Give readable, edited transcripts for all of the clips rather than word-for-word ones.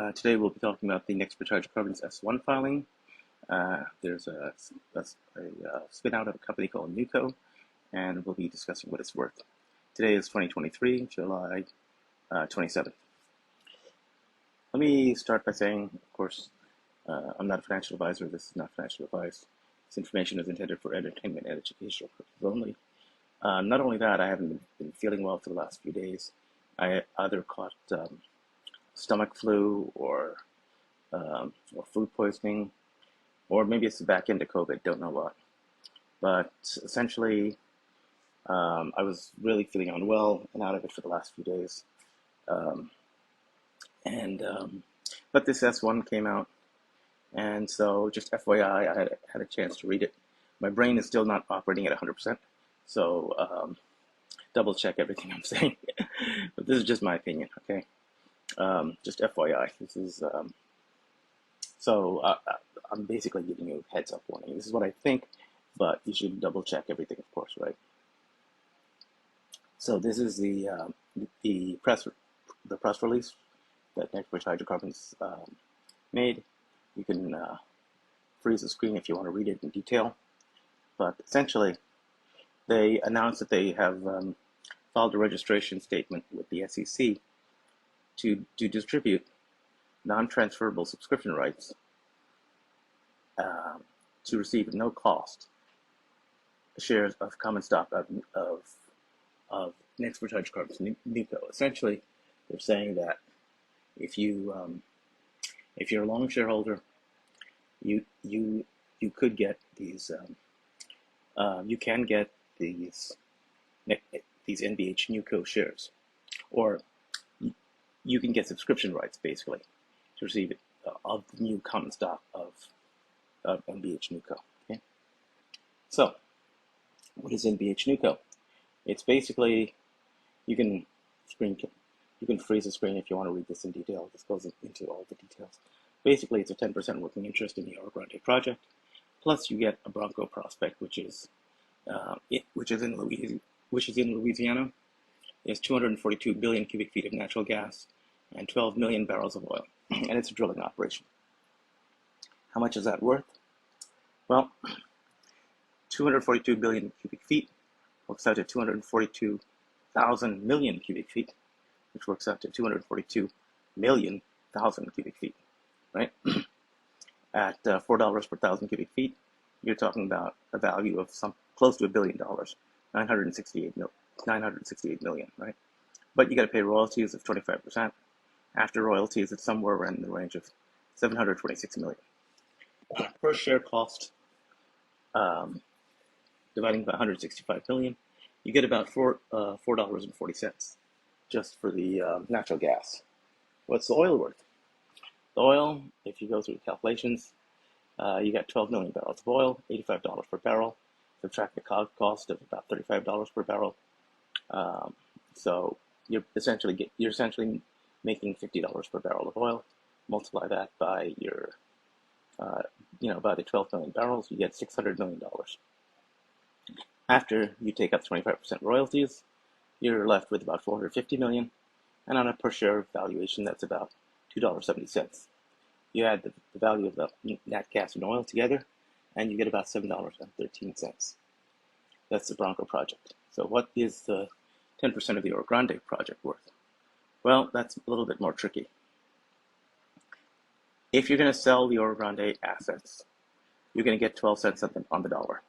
Today we'll be talking about the NBH Hydrocarbons S1 filing. There's a spin out of a company called Newco, and we'll be discussing what it's worth. Today is 2023, July 27th. Let me start by saying, of course, I'm not a financial advisor. This is not financial advice. This information is intended for entertainment and educational purposes only. Not only that, I haven't been feeling well for the last few days. I either caught stomach flu or food poisoning, or maybe it's the back end of COVID, don't know what. But essentially, I was really feeling unwell and out of it for the last few days. But this S1 came out, and so just FYI, I had a chance to read it. My brain is still not operating at 100%, so double check everything I'm saying. But this is just my opinion, okay? Just FYI, this is, I'm basically giving you a heads up warning. This is what I think, but you should double check everything, of course, right? So this is the press release that NBH Hydrocarbons made. You can freeze the screen if you want to read it in detail. But essentially, they announced that they have filed a registration statement with the SEC to distribute non-transferable subscription rights to receive at no cost shares of common stock of NBH Hydrocarbons Newco. Essentially, they're saying that if you're a long shareholder, you could get these you can get these NBH Newco shares, or you can get subscription rights basically to receive of the new common stock of NBH Newco. Okay, so what is NBH Newco? It's basically you can freeze the screen if you want to read this in detail. This goes into all the details. Basically, it's a 10% working interest in the Oro Grande project. Plus, you get a Bronco prospect, which is in Louisiana. It has 242 billion cubic feet of natural gas and 12 million barrels of oil, and it's a drilling operation. How much is that worth? Well, 242 billion cubic feet works out to 242,000 million cubic feet, which works out to 242 million thousand cubic feet, right? At $4 per thousand cubic feet, you're talking about a value of close to $1 billion, 968 million, right? But you got to pay royalties of 25%. After royalties, it's somewhere in the range of 726 million. Per share cost, dividing by 165 million, you get about $4.40 just for the natural gas. What's the oil worth? The oil, if you go through the calculations, you got 12 million barrels of oil, $85 per barrel. Subtract the cost of about $35 per barrel. So you're essentially making $50 per barrel of oil. Multiply that by your, by the 12 million barrels, you get $600 million. After you take up 25% royalties, you're left with about 450 million, and on a per share valuation, that's about $2.70. You add the value of the nat gas and oil together, and you get about $7.13. That's the Bronco project. So what is the 10% of the Oro Grande project worth? Well, that's a little bit more tricky. If you're going to sell the Oro Grande assets, you're going to get 12 cents on the dollar,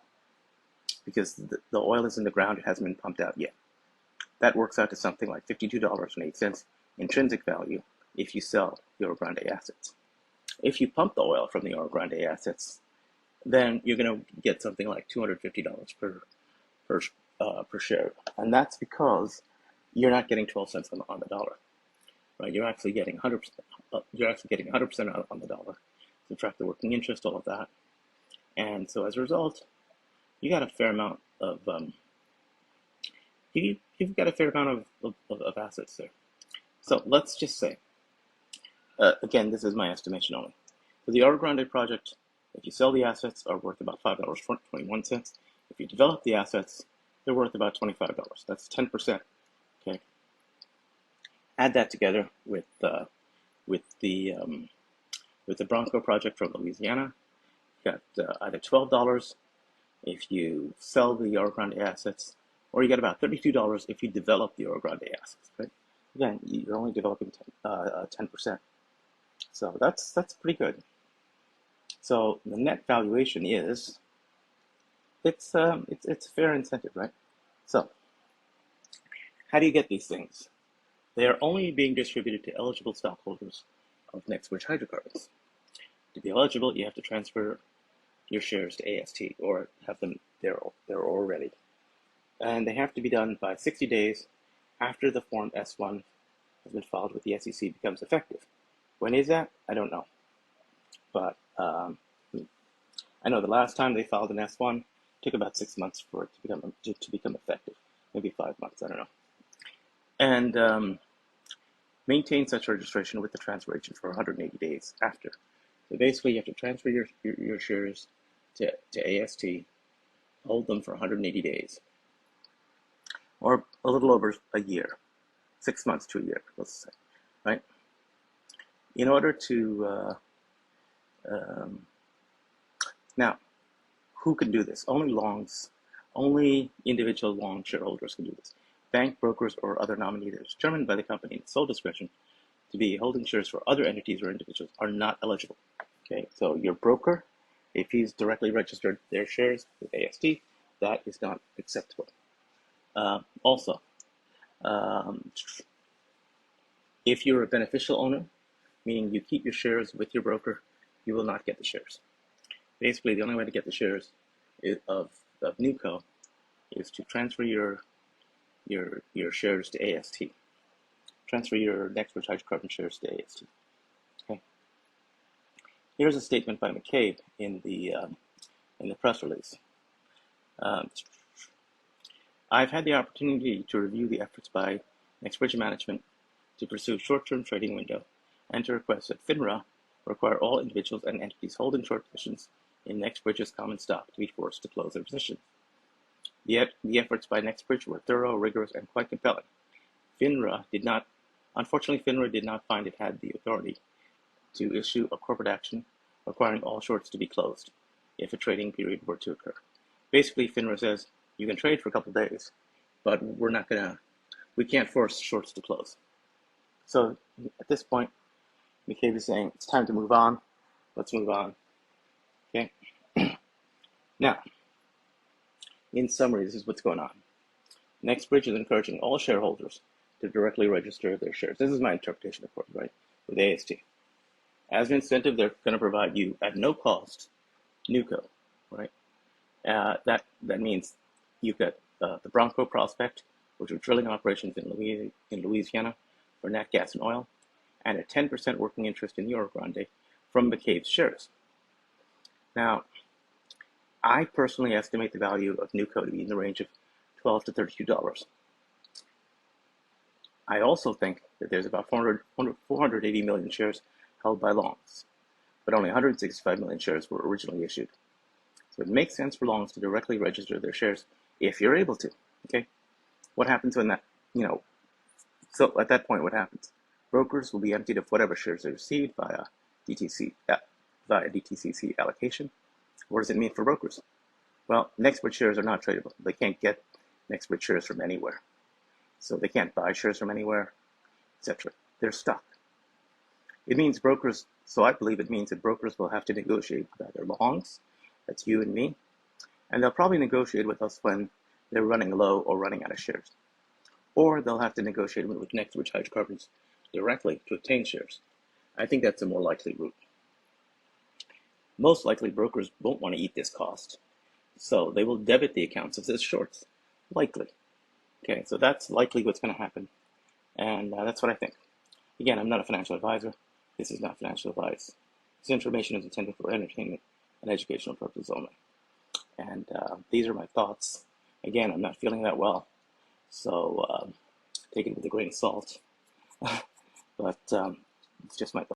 because the oil is in the ground, it hasn't been pumped out yet. That works out to something like $52.08 intrinsic value if you sell the Oro Grande assets. If you pump the oil from the Oro Grande assets, then you're going to get something like $250 per share, and that's because you're not getting 12 cents on the dollar, right? You're actually getting 100%. You're actually getting 100% on the dollar. Subtract the working interest, all of that, and so as a result, you got a fair amount of you've got a fair amount of assets there. So let's just say, again, this is my estimation only. For the Oro Grande project, if you sell the assets, are worth about $5.21. If you develop the assets, they're worth about $25. That's 10%. Okay. Add that together with with the Bronco project from Louisiana. You got either $12 if you sell the Oro Grande assets, or you get about $32 if you develop the Oro Grande assets. Right? Again, you're only developing 10%, so that's pretty good. So the net valuation is it's a fair incentive, right? So how do you get these things? They are only being distributed to eligible stockholders of NBH Hydrocarbons. To be eligible, you have to transfer your shares to AST or have them there already. And they have to be done by 60 days after the Form S-1 has been filed with the SEC becomes effective. When is that? I don't know. But I know the last time they filed an S-1 it took about 6 months for it to become effective. Maybe 5 months, I don't know. And maintain such registration with the transfer agent for 180 days after. So basically, you have to transfer your shares to AST, hold them for 180 days, or a little over a year, 6 months to a year, let's say, right? In order to, now, who can do this? Only individual long shareholders can do this. Bank, brokers, or other nominees determined by the company in sole discretion to be holding shares for other entities or individuals are not eligible. Okay, so your broker, if he's directly registered their shares with AST, that is not acceptable. Also, if you're a beneficial owner, meaning you keep your shares with your broker, you will not get the shares. Basically, the only way to get the shares of Newco is to transfer your shares to AST. Transfer your NBH Hydrocarbon shares to AST. Okay. Here's a statement by McCabe in the press release. I've had the opportunity to review the efforts by NBH management to pursue short-term trading window and to request that FINRA require all individuals and entities holding short positions in NBH's common stock to be forced to close their position. Yet the efforts by NBH were thorough, rigorous, and quite compelling. Unfortunately, FINRA did not find it had the authority to issue a corporate action requiring all shorts to be closed if a trading period were to occur. Basically, FINRA says you can trade for a couple days, but we can't force shorts to close. So at this point, McCabe is saying it's time to move on. Let's move on. Okay. Now, in summary, this is what's going on. NBH is encouraging all shareholders to directly register their shares. This is my interpretation, of course, right? With AST. As an incentive, they're going to provide you at no cost Newco, right? That means you get the Bronco prospect, which are drilling operations in Louisiana for nat gas and oil, and a 10% working interest in the Oro Grande from McCabe's shares. Now, I personally estimate the value of Newco to be in the range of $12 to $32. I also think that there's about 480 million shares held by longs, but only 165 million shares were originally issued. So it makes sense for longs to directly register their shares if you're able to. Okay, what happens when that, so at that point, what happens? Brokers will be emptied of whatever shares they received via DTCC allocation. What does it mean for brokers? Well, NBH shares are not tradable. They can't get NBH shares from anywhere. So they can't buy shares from anywhere, etc. They're stuck. It means brokers, so I believe it means that brokers will have to negotiate with either longs, that's you and me, and they'll probably negotiate with us when they're running low or running out of shares. Or they'll have to negotiate with NBH Hydrocarbons directly to obtain shares. I think that's a more likely route. Most likely, brokers won't want to eat this cost, so they will debit the accounts as shorts, likely. Okay, so that's likely what's going to happen, and that's what I think. Again, I'm not a financial advisor. This is not financial advice. This information is intended for entertainment and educational purposes only. And these are my thoughts. Again, I'm not feeling that well, so take it with a grain of salt. But it's just my thoughts.